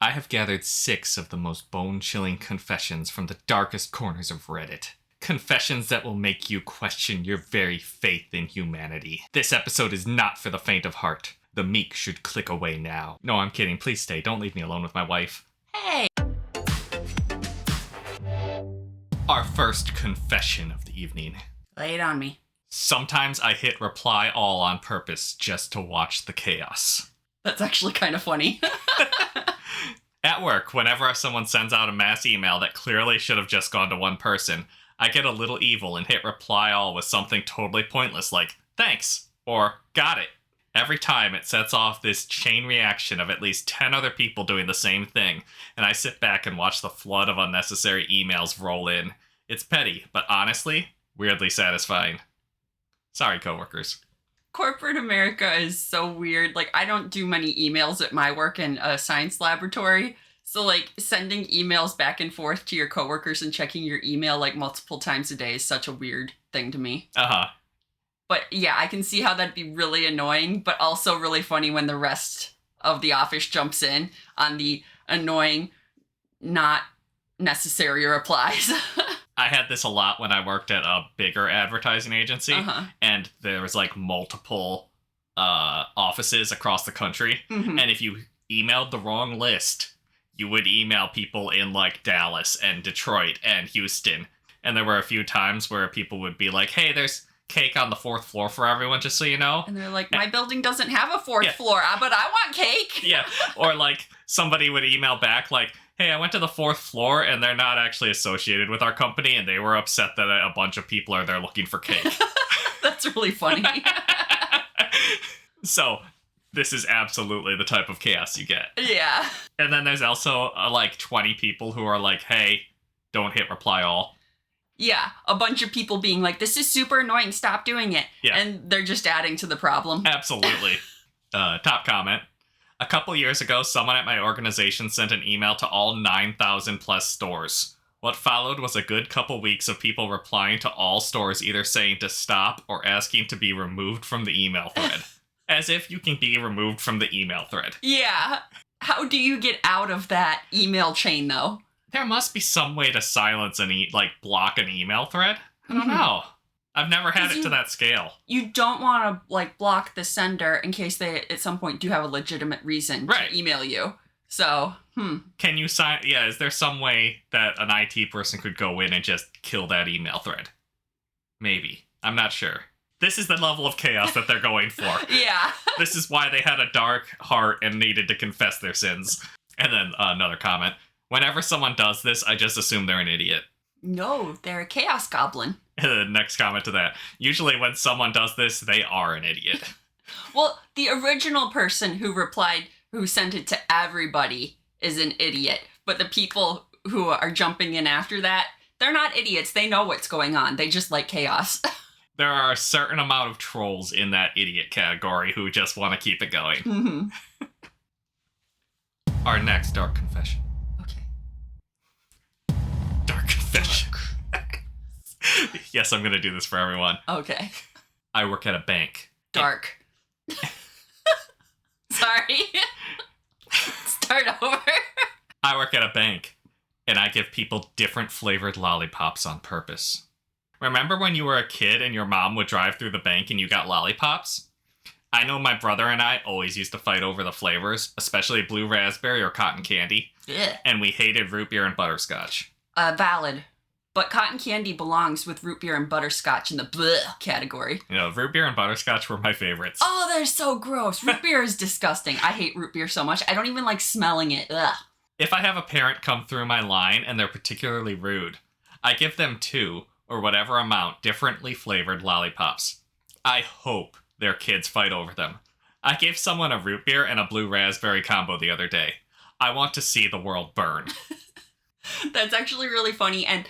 I have gathered 6 of the most bone-chilling confessions from the darkest corners of Reddit. Confessions that will make you question your very faith in humanity. This episode is not for the faint of heart. The meek should click away now. No, I'm kidding. Please stay. Don't leave me alone with my wife. Hey! Our first confession of the evening. Lay it on me. Sometimes I hit reply all on purpose just to watch the chaos. That's actually kind of funny. At work, whenever someone sends out a mass email that clearly should have just gone to one person, I get a little evil and hit reply all with something totally pointless like, thanks, or got it. Every time it sets off this chain reaction of at least 10 other people doing the same thing, and I sit back and watch the flood of unnecessary emails roll in. It's petty, but honestly, weirdly satisfying. Sorry, coworkers. Corporate America is so weird. Like, I don't do many emails at my work in a science laboratory. So, like, sending emails back and forth to your coworkers and checking your email, like, multiple times a day is such a weird thing to me. Uh-huh. But, yeah, I can see how that'd be really annoying, but also really funny when the rest of the office jumps in on the annoying, not necessary replies. I had this a lot when I worked at a bigger advertising agency, and there was, like, multiple offices across the country, and if you emailed the wrong list, you would email people in, like, Dallas and Detroit and Houston, and there were a few times where people would be like, hey, there's cake on the 4th floor for everyone, just so you know. And they're like, my building doesn't have a 4th floor, but I want cake. Yeah, or, like, somebody would email back, like, hey, I went to the 4th floor, and they're not actually associated with our company, and they were upset that a bunch of people are there looking for cake. That's really funny. So, this is absolutely the type of chaos you get. Yeah. And then there's also, like, 20 people who are like, hey, don't hit reply all. Yeah, a bunch of people being like, this is super annoying, stop doing it. Yeah. And they're just adding to the problem. Absolutely. Top comment. A couple years ago, someone at my organization sent an email to all 9,000 plus stores. What followed was a good couple weeks of people replying to all stores either saying to stop or asking to be removed from the email thread. As if you can be removed from the email thread. Yeah. How do you get out of that email chain, though? There must be some way to silence block an email thread. I don't know. I've never had it to that scale. You don't want to, like, block the sender in case they, at some point, do have a legitimate reason to email you. So, Can you is there some way that an IT person could go in and just kill that email thread? Maybe. I'm not sure. This is the level of chaos that they're going for. Yeah. This is why they had a dark heart and needed to confess their sins. And then another comment. Whenever someone does this, I just assume they're an idiot. No, they're a chaos goblin. The next comment to that. Usually when someone does this, they are an idiot. Well, the original person who sent it to everybody is an idiot. But the people who are jumping in after that, they're not idiots. They know what's going on. They just like chaos. There are a certain amount of trolls in that idiot category who just want to keep it going. Our next dark confession. Okay. Dark confession. Yes, I'm going to do this for everyone. Okay. I work at a bank. Dark. Sorry. Start over. I work at a bank, and I give people different flavored lollipops on purpose. Remember when you were a kid and your mom would drive through the bank and you got lollipops? I know my brother and I always used to fight over the flavors, especially blue raspberry or cotton candy. Yeah. And we hated root beer and butterscotch. Valid. But cotton candy belongs with root beer and butterscotch in the bleh category. You know, root beer and butterscotch were my favorites. Oh, they're so gross. Root beer is disgusting. I hate root beer so much. I don't even like smelling it. Ugh. If I have a parent come through my line and they're particularly rude, I give them 2, or whatever amount, differently flavored lollipops. I hope their kids fight over them. I gave someone a root beer and a blue raspberry combo the other day. I want to see the world burn. That's actually really funny, and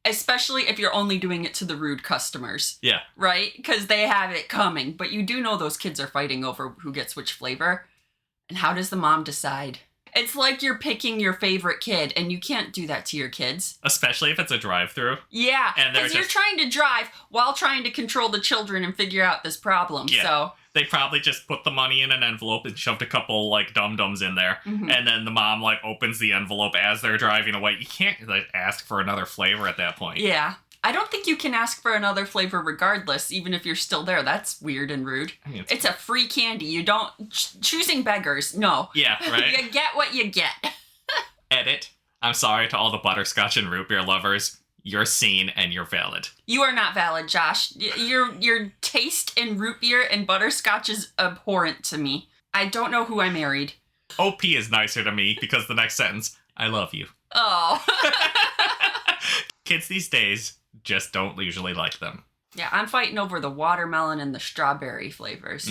especially if you're only doing it to the rude customers. Yeah. Right? Because they have it coming, but you do know those kids are fighting over who gets which flavor. And how does the mom decide? It's like you're picking your favorite kid, and you can't do that to your kids. Especially if it's a drive-thru. Yeah, because you're trying to drive while trying to control the children and figure out this problem. Yeah. So They probably just put the money in an envelope and shoved a couple, like, dum-dums in there. Mhm. And then the mom, like, opens the envelope as they're driving away. You can't, like, ask for another flavor at that point. Yeah. I don't think you can ask for another flavor regardless, even if you're still there. That's weird and rude. I mean, It's a free candy. You don't... choosing beggars. No. Yeah, right? You get what you get. Edit. I'm sorry to all the butterscotch and root beer lovers. You're seen and you're valid. You are not valid, Josh. Your taste in root beer and butterscotch is abhorrent to me. I don't know who I married. OP is nicer to me because the next sentence, I love you. Oh. Kids these days just don't usually like them. Yeah, I'm fighting over the watermelon and the strawberry flavors.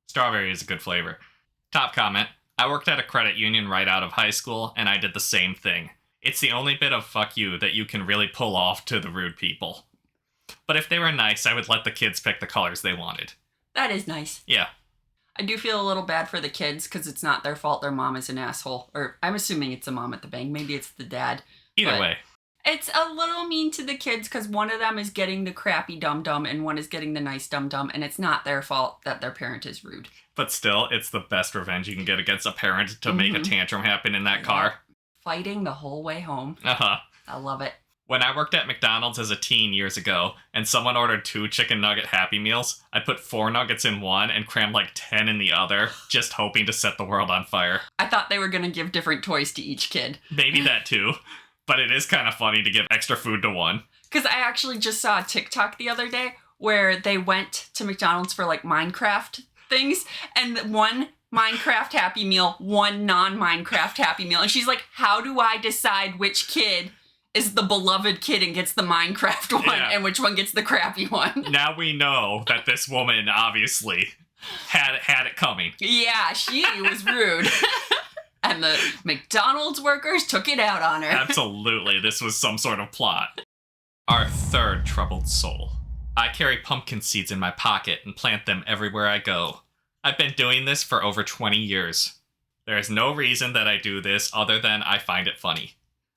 Strawberry is a good flavor. Top comment. I worked at a credit union right out of high school, and I did the same thing. It's the only bit of fuck you that you can really pull off to the rude people. But if they were nice, I would let the kids pick the colors they wanted. That is nice. Yeah. I do feel a little bad for the kids because it's not their fault their mom is an asshole. Or I'm assuming it's the mom at the bank. Maybe it's the dad. Either way. It's a little mean to the kids because one of them is getting the crappy dum-dum and one is getting the nice dum-dum, and it's not their fault that their parent is rude. But still, it's the best revenge you can get against a parent to make a tantrum happen in that car. Fighting the whole way home. Uh-huh. I love it. When I worked at McDonald's as a teen years ago, and someone ordered 2 chicken nugget Happy Meals, I put 4 nuggets in one and crammed like 10 in the other, just hoping to set the world on fire. I thought they were going to give different toys to each kid. Maybe that too. But it is kind of funny to give extra food to one. Because I actually just saw a TikTok the other day where they went to McDonald's for like Minecraft things, and one Minecraft Happy Meal, one non-Minecraft Happy Meal. And she's like, how do I decide which kid is the beloved kid and gets the Minecraft one and which one gets the crappy one? Now we know that this woman obviously had it coming. Yeah, she was rude. And the McDonald's workers took it out on her. Absolutely, this was some sort of plot. Our third troubled soul. I carry pumpkin seeds in my pocket and plant them everywhere I go. I've been doing this for over 20 years. There is no reason that I do this other than I find it funny.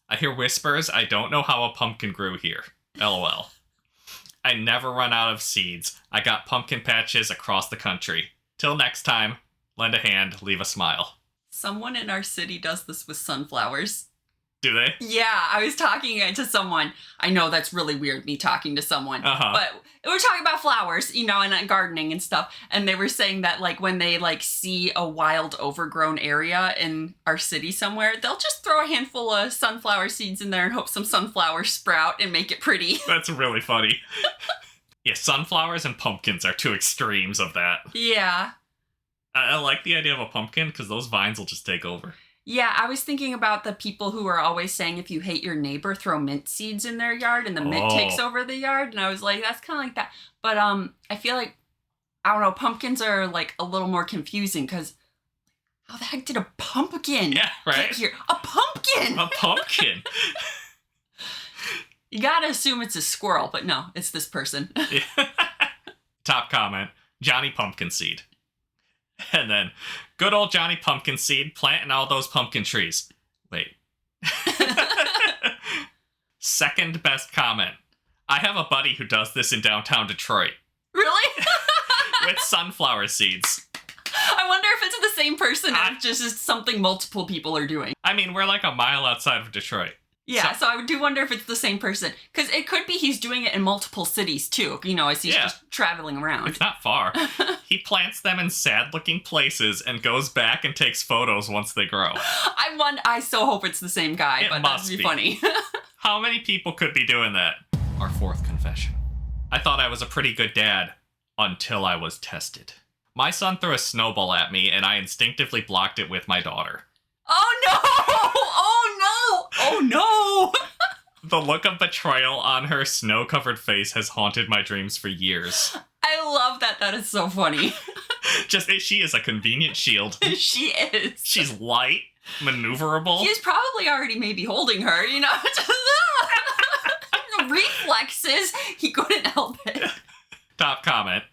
I hear whispers, I don't know how a pumpkin grew here. LOL. I never run out of seeds. I got pumpkin patches across the country. Till next time, lend a hand, leave a smile. Someone in our city does this with sunflowers. Do they? Yeah, I was talking to someone. I know that's really weird, me talking to someone. But we were talking about flowers, you know, and gardening and stuff. And they were saying that, like, when they, like, see a wild, overgrown area in our city somewhere, they'll just throw a handful of sunflower seeds in there and hope some sunflowers sprout and make it pretty. That's really funny. Yeah, sunflowers and pumpkins are 2 extremes of that. Yeah. I like the idea of a pumpkin because those vines will just take over. Yeah, I was thinking about the people who are always saying if you hate your neighbor, throw mint seeds in their yard and the mint takes over the yard. And I was like, that's kind of like that. But I feel like, I don't know, pumpkins are like a little more confusing because how the heck did a pumpkin get here? A pumpkin! A pumpkin! You gotta assume it's a squirrel, but no, it's this person. Top comment, Johnny Pumpkin Seed. And then, good old Johnny Pumpkin Seed planting all those pumpkin trees. Wait. Second best comment. I have a buddy who does this in downtown Detroit. Really? With sunflower seeds. I wonder if it's the same person or just is something multiple people are doing. I mean, we're like a mile outside of Detroit. Yeah, so I do wonder if it's the same person. Because it could be he's doing it in multiple cities, too, you know, as he's just traveling around. It's not far. He plants them in sad-looking places and goes back and takes photos once they grow. I so hope it's the same guy, but that would be funny. How many people could be doing that? Our fourth confession. I thought I was a pretty good dad until I was tested. My son threw a snowball at me, and I instinctively blocked it with my daughter. Oh, no! Oh, no! Oh, no! The look of betrayal on her snow-covered face has haunted my dreams for years. I love that. That is so funny. She is a convenient shield. She is. She's light, maneuverable. He's probably already maybe holding her, you know? Reflexes. He couldn't help it. Top comment.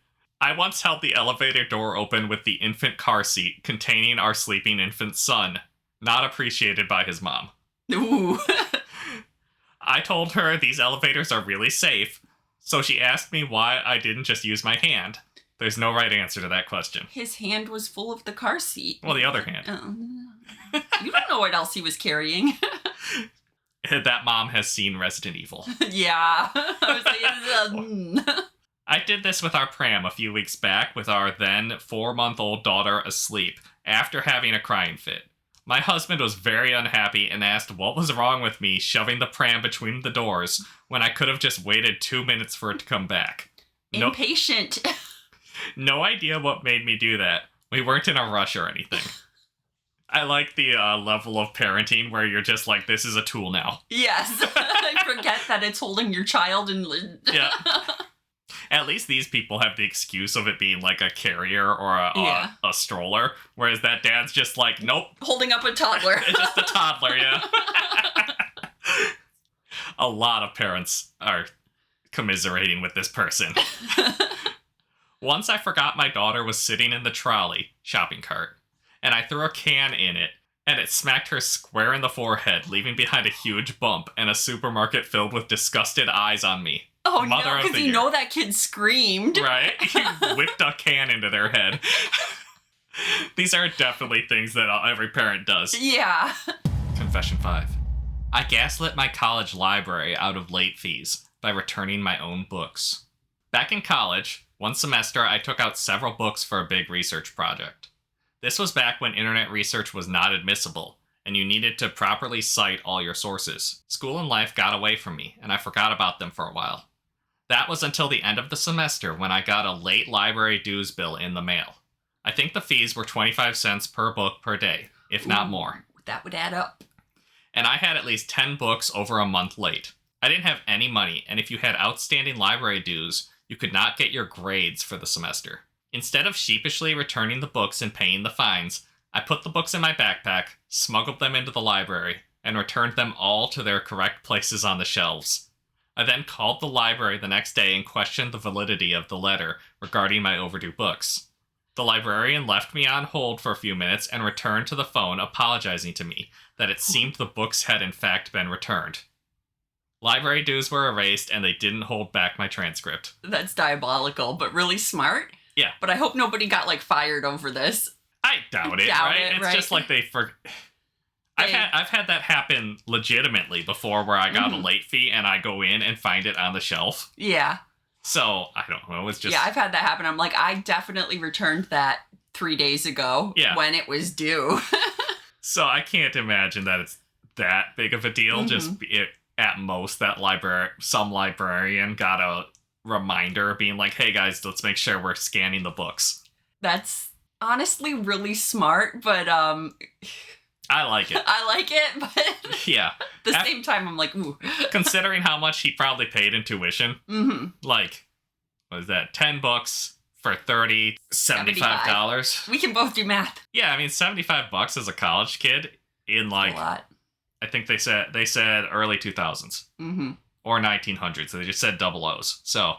I once held the elevator door open with the infant car seat containing our sleeping infant son. Not appreciated by his mom. Ooh. I told her these elevators are really safe, so she asked me why I didn't just use my hand. There's no right answer to that question. His hand was full of the car seat. Well, the other hand. You don't know what else he was carrying. That mom has seen Resident Evil. Yeah. I was like, I did this with our pram a few weeks back with our then 4-month-old daughter asleep after having a crying fit. My husband was very unhappy and asked what was wrong with me shoving the pram between the doors when I could have just waited 2 minutes for it to come back. Impatient. No idea what made me do that. We weren't in a rush or anything. I like the level of parenting where you're just like, this is a tool now. Yes. I forget that it's holding your child and... Yeah. At least these people have the excuse of it being like a carrier or a stroller, whereas that dad's just like, nope. Holding up a toddler. It's just a toddler, yeah. A lot of parents are commiserating with this person. Once I forgot my daughter was sitting in the trolley, shopping cart, and I threw a can in it, and it smacked her square in the forehead, leaving behind a huge bump and a supermarket filled with disgusted eyes on me. Oh, no, because you know that kid screamed. Right? He whipped a can into their head. These are definitely things that every parent does. Yeah. Confession 5. I gaslit my college library out of late fees by returning my own books. Back in college, one semester I took out several books for a big research project. This was back when internet research was not admissible, and you needed to properly cite all your sources. School and life got away from me, and I forgot about them for a while. That was until the end of the semester when I got a late library dues bill in the mail. I think the fees were 25 cents per book per day, if not more. That would add up. And I had at least 10 books over a month late. I didn't have any money, and if you had outstanding library dues, you could not get your grades for the semester. Instead of sheepishly returning the books and paying the fines, I put the books in my backpack, smuggled them into the library, and returned them all to their correct places on the shelves. I then called the library the next day and questioned the validity of the letter regarding my overdue books. The librarian left me on hold for a few minutes and returned to the phone apologizing to me that it seemed the books had in fact been returned. Library dues were erased and they didn't hold back my transcript. That's diabolical, but really smart. Yeah. But I hope nobody got, fired over this. I doubt it, right? It's just like they forgot. I've had that happen legitimately before where I got a late fee and I go in and find it on the shelf. Yeah. So, I don't know, it's just... Yeah, I've had that happen. I'm like, I definitely returned that 3 days ago when it was due. So I can't imagine that it's that big of a deal. Just at most that some librarian got a reminder being like, hey guys, let's make sure we're scanning the books. That's honestly really smart, but I like it. I like it, but yeah. At the same time, I'm like, ooh. Considering how much he probably paid in tuition, like, what is that? 10 books for $30, $75. We can both do math. Yeah, I mean, $75 as a college kid in like, a lot. I think they said early 2000s or 1900s. They just said double O's. So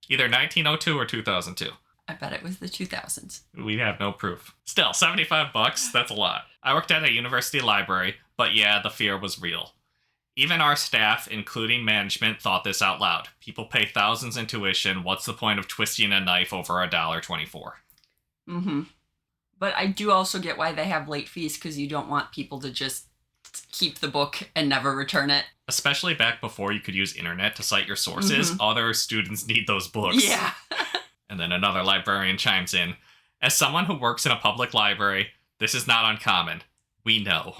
either 1902 or 2002. I bet it was the 2000s. We have no proof. Still, $75, that's a lot. I worked at a university library, but yeah, the fear was real. Even our staff, including management, thought this out loud. People pay thousands in tuition. What's the point of twisting a knife over $1.24? But I do also get why they have late fees, because you don't want people to just keep the book and never return it. Especially back before you could use internet to cite your sources. Other students need those books. Yeah. And then another librarian chimes in. As someone who works in a public library, this is not uncommon. We know.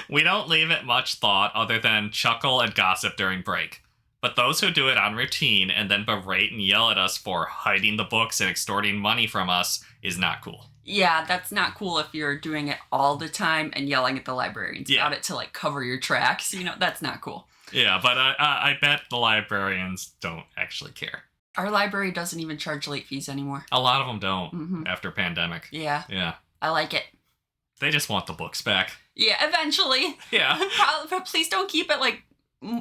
We don't leave it much thought other than chuckle and gossip during break. But those who do it on routine and then berate and yell at us for hiding the books and extorting money from us is not cool. Yeah, that's not cool if you're doing it all the time and yelling at the librarians about it to cover your tracks. That's not cool. Yeah, but I bet the librarians don't actually care. Our library doesn't even charge late fees anymore. A lot of them don't after pandemic. Yeah. Yeah. I like it. They just want the books back. Yeah, eventually. Yeah. But please don't keep it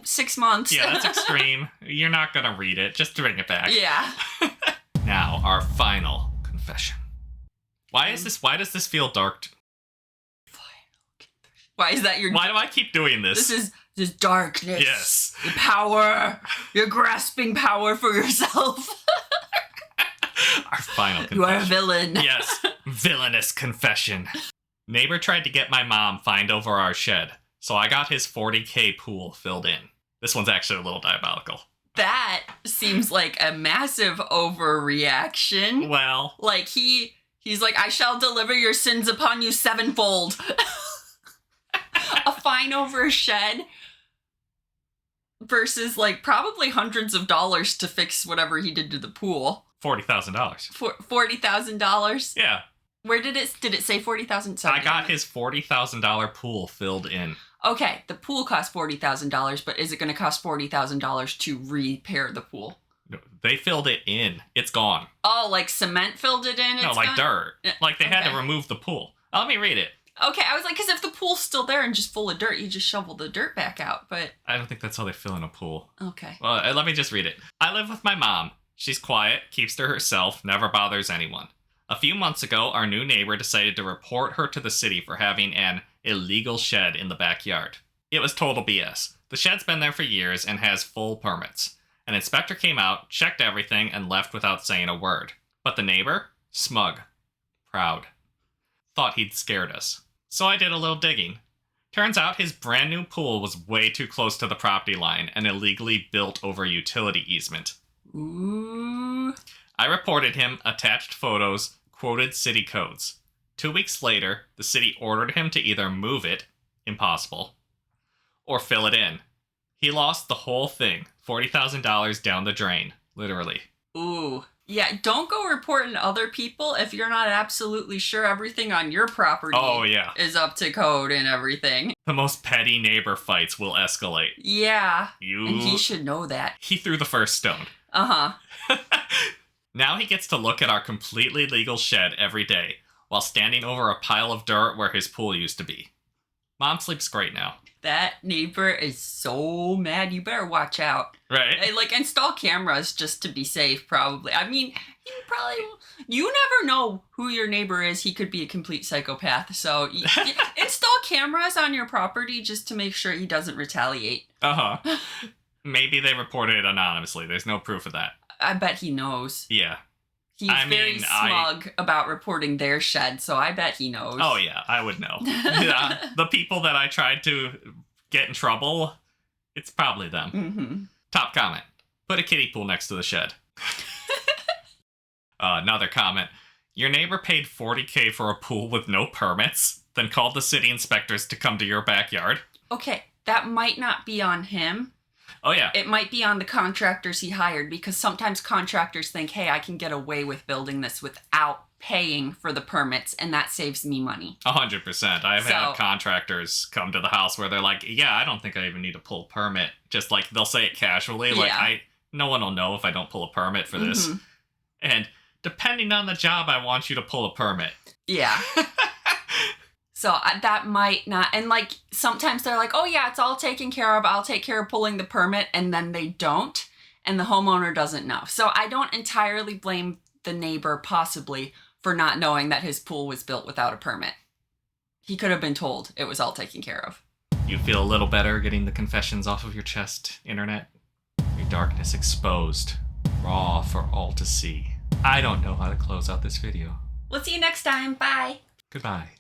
6 months. Yeah, that's extreme. You're not going to read it. Just bring it back. Yeah. Now, our final confession. Why does this feel dark? Why is that your... Why do I keep doing this? This is darkness. Yes. The power. You're grasping power for yourself. Final confession. You are a villain. Yes, villainous confession. Neighbor tried to get my mom fined over our shed, so I got his $40K pool filled in. This one's actually a little diabolical. That seems like a massive overreaction. Well, Like he's like, I shall deliver your sins upon you sevenfold. A fine over a shed versus like probably hundreds of dollars to fix whatever he did to the pool. $40,000. $40,000. Yeah, Where did it say 40,000? I got his $40,000 pool filled in. Okay, the pool cost $40,000, but is it going to cost $40,000 to repair the pool? No, they filled it in. It's gone. Oh, like cement filled it in? No, like gone? dirt. Like they had to Okay. remove the pool. Let me read it. Okay, I was like, because if the pool's still there and just full of dirt, you just shovel the dirt back out, but I don't think that's how they fill in a pool. okay. Well, let me just read it. I live with my mom. She's quiet, keeps to herself, never bothers anyone. A few months ago, our new neighbor decided to report her to the city for having an illegal shed in the backyard. It was total BS. The shed's been there for years and has full permits. An inspector came out, checked everything, and left without saying a word. But the neighbor? Smug. Proud. Thought he'd scared us. So I did a little digging. Turns out his brand new pool was way too close to the property line and illegally built over a utility easement. Ooh. I reported him, attached photos, quoted city codes. 2 weeks later, the city ordered him to either move it, impossible, or fill it in. He lost the whole thing, $40,000 down the drain, literally. Ooh. Yeah, don't go reporting other people if you're not absolutely sure everything on your property Oh, yeah. is up to code and everything. The most petty neighbor fights will escalate. Yeah. And he should know that. He threw the first stone. Uh-huh. Now he gets to look at our completely legal shed every day, while standing over a pile of dirt where his pool used to be. Mom sleeps great now. That neighbor is so mad. You better watch out. Right? Hey, like, install cameras just to be safe, probably. I mean, you never know who your neighbor is. He could be a complete psychopath. So install cameras on your property just to make sure he doesn't retaliate. Uh-huh. Maybe they reported it anonymously. There's no proof of that. I bet he knows. Yeah. He's very smug about reporting their shed, so I bet he knows. Oh, yeah, I would know. Yeah, the people that I tried to get in trouble, it's probably them. Mm-hmm. Top comment. Put a kiddie pool next to the shed. Another comment. Your neighbor paid $40K for a pool with no permits, then called the city inspectors to come to your backyard. Okay, that might not be on him. Oh, yeah. It might be on the contractors he hired, because sometimes contractors think, hey, I can get away with building this without paying for the permits, and that saves me money. 100%. I've had contractors come to the house where they're like, yeah, I don't think I even need a pull permit. Just like, they'll say it casually. Like, no one will know if I don't pull a permit for this. Mm-hmm. And depending on the job, I want you to pull a permit. Yeah. So that might not, and like sometimes they're like, oh yeah, it's all taken care of. I'll take care of pulling the permit, and then they don't, and the homeowner doesn't know. So I don't entirely blame the neighbor possibly for not knowing that his pool was built without a permit. He could have been told it was all taken care of. You feel a little better getting the confessions off of your chest, internet? Your darkness exposed, raw for all to see. I don't know how to close out this video. We'll see you next time. Bye. Goodbye.